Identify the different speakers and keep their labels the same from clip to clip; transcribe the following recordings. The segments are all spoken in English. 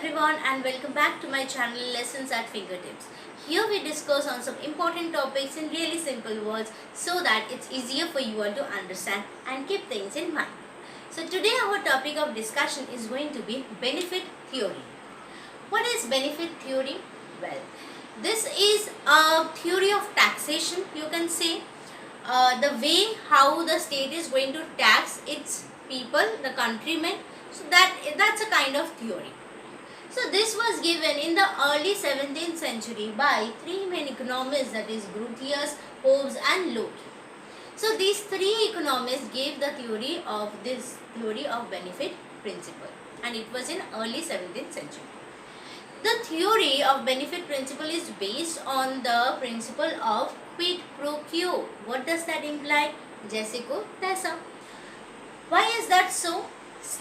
Speaker 1: everyone and welcome back to my channel Lessons at Fingertips. Here we discuss on some important topics in really simple words so that it's easier for you all to understand and keep things in mind. So today our topic of discussion is going to be benefit theory. What is benefit theory? Well, this is a theory of taxation, you can say. The way how the state is going to tax its people, the countrymen. So that's a kind of theory. So this was given in the early 17th century by three main economists, that is Grotius, Hobbes and Locke. So these three economists gave the theory of benefit principle, and it was in early 17th century. The theory of benefit principle is based on the principle of quid pro quo. What does that imply? Jaiसे को तैसा. Why is that so?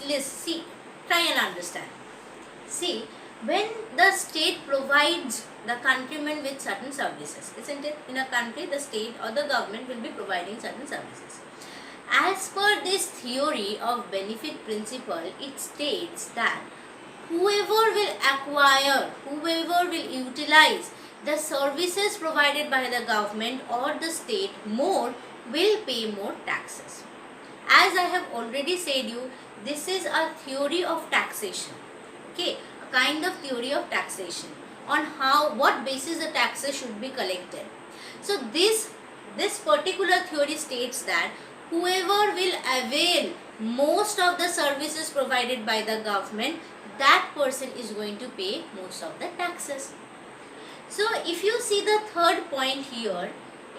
Speaker 1: Let's see. Try and understand. See, when the state provides the countrymen with certain services, isn't it? In a country, the state or the government will be providing certain services. As per this theory of benefit principle, it states that whoever will acquire, whoever will utilize the services provided by the government or the state more will pay more taxes. As I have already said you, this is a theory of taxation. Okay, a kind of theory of taxation on what basis the taxes should be collected. So this particular theory states that whoever will avail most of the services provided by the government, that person is going to pay most of the taxes. So if you see the third point here,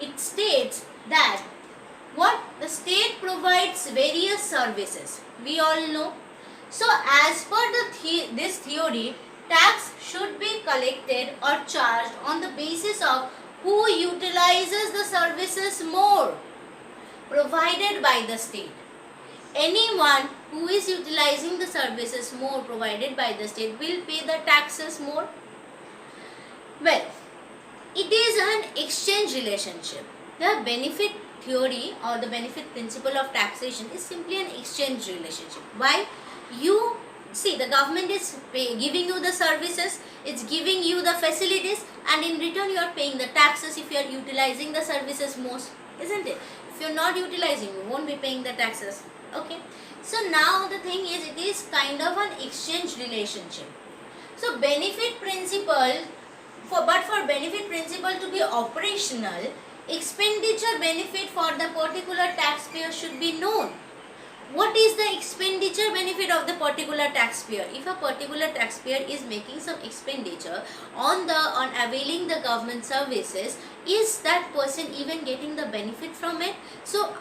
Speaker 1: it states that what the state provides various services. We all know. So as per this theory, tax should be collected or charged on the basis of who utilizes the services more provided by the state. Anyone who is utilizing the services more provided by the state will pay the taxes more. Well, it is an exchange relationship. The benefit theory or the benefit principle of taxation is simply an exchange relationship. Why? You see, the government is giving you the services, it's giving you the facilities, and in return you are paying the taxes if you are utilizing the services most, isn't it? If you are not utilizing, you won't be paying the taxes. Okay, so now the thing is, it is kind of an exchange relationship. So benefit principle, for benefit principle to be operational, expenditure benefit for the particular taxpayer should be known. What is the expenditure benefit of the particular taxpayer? If a particular taxpayer is making some expenditure on availing the government services, is that person even getting the benefit from it? So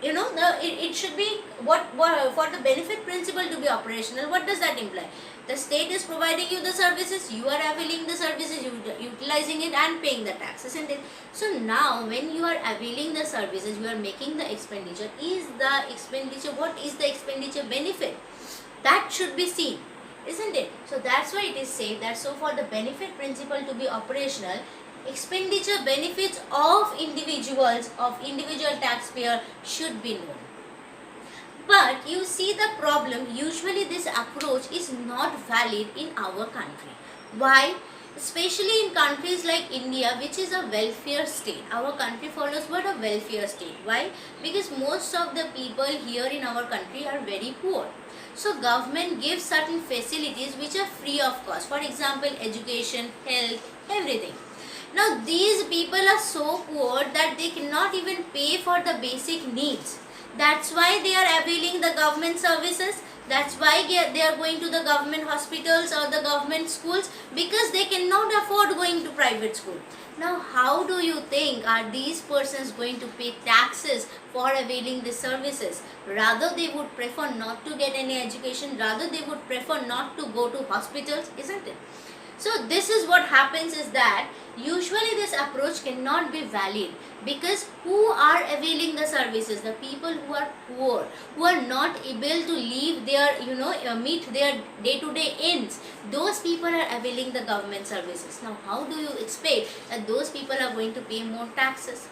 Speaker 1: it should be what for the benefit principle to be operational. What does that imply? The state is providing you the services, you are availing the services, utilizing it and paying the tax, isn't it? So now when you are availing the services, you are making the expenditure. What is the expenditure benefit? That should be seen, isn't it? So that's why it is said that so for the benefit principle to be operational, expenditure benefits of individual taxpayer should be known. But you see the problem, usually this approach is not valid in our country. Why? Especially in countries like India, which is a welfare state. Our country follows what? A welfare state. Why? Because most of the people here in our country are very poor. So government gives certain facilities which are free of cost. For example, education, health, everything. Now these people are so poor that they cannot even pay for the basic needs. That's why they are availing the government services. That's why they are going to the government hospitals or the government schools, because they cannot afford going to private school. Now how do you think are these persons going to pay taxes for availing the services? Rather they would prefer not to get any education, rather they would prefer not to go to hospitals, isn't it? So this is what happens, is that usually this approach cannot be valid, because who are availing the services? The people who are poor, who are not able to leave their, meet their day-to-day ends. Those people are availing the government services. Now how do you expect that those people are going to pay more taxes?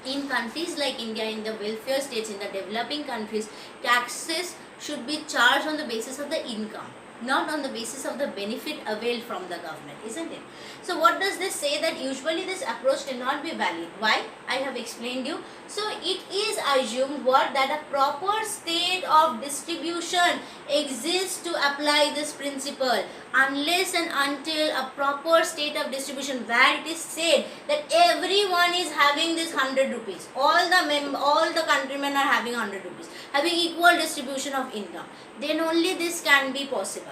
Speaker 1: In countries like India, in the welfare states, in the developing countries, taxes should be charged on the basis of the income. not on the basis of the benefit availed from the government, isn't it? So what does this say? That usually this approach cannot be valid. Why? I have explained you. So it is assumed what, that a proper state of distribution exists to apply this principle, unless and until a proper state of distribution where it is said that everyone is having this 100 rupees, all the countrymen are having 100 rupees, having equal distribution of income, then only this can be possible,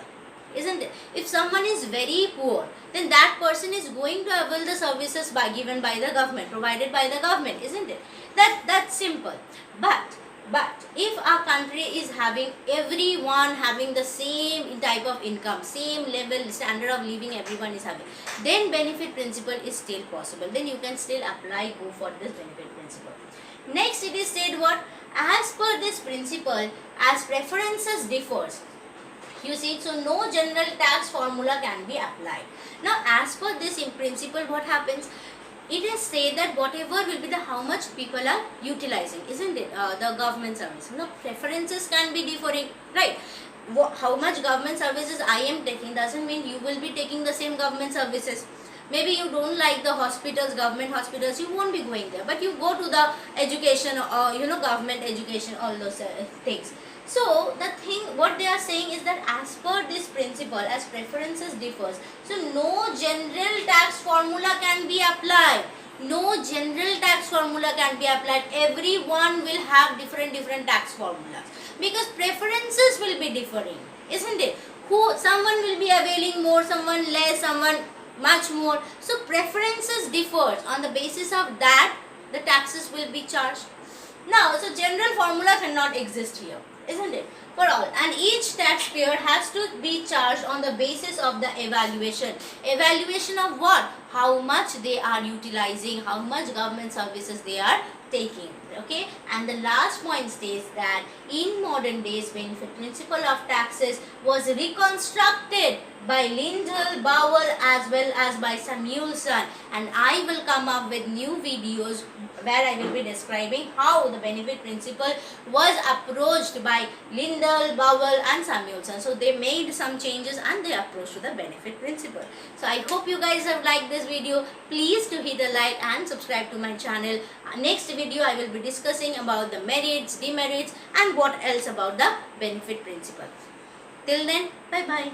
Speaker 1: isn't it? If someone is very poor, then that person is going to avail the services given by the government, provided by the government, isn't it? That's simple. But if our country is having everyone having the same type of income, same level standard of living everyone is having, then benefit principle is still possible. Then you can still go for this benefit principle. Next it is said what? As per this principle, as preferences differs, you see, so no general tax formula can be applied. Now as per this in principle, what happens? It is said that whatever will be the how much people are utilizing, isn't it? The government service. Now preferences can be differing, right? How much government services I am taking doesn't mean you will be taking the same government services. Maybe you don't like the hospitals, government hospitals, you won't be going there, but you go to the education or government education, all those things. So the thing what they are saying is that as per this principle, as preferences differs, so no general tax formula can be applied. No general tax formula can be applied. Everyone will have different tax formulas, because preferences will be differing, isn't it? Someone will be availing more, someone less, someone much more. So preferences differs. On the basis of that, the taxes will be charged. Now, so general formula cannot exist here, isn't it? For all, and each taxpayer has to be charged on the basis of the evaluation. Evaluation of what? How much they are utilizing, how much government services they are taking. Okay, and the last point states that in modern days, benefit principle of taxes was reconstructed by Lindell, Bowell as well as by Samuelson, and I will come up with new videos where I will be describing how the benefit principle was approached by Lindell, Bowell and Samuelson. So they made some changes and they approached to the benefit principle. So I hope you guys have liked this video. Please to hit a like and subscribe to my channel. Next video I will be discussing about the merits, demerits and what else about the benefit principle. Till then, bye bye.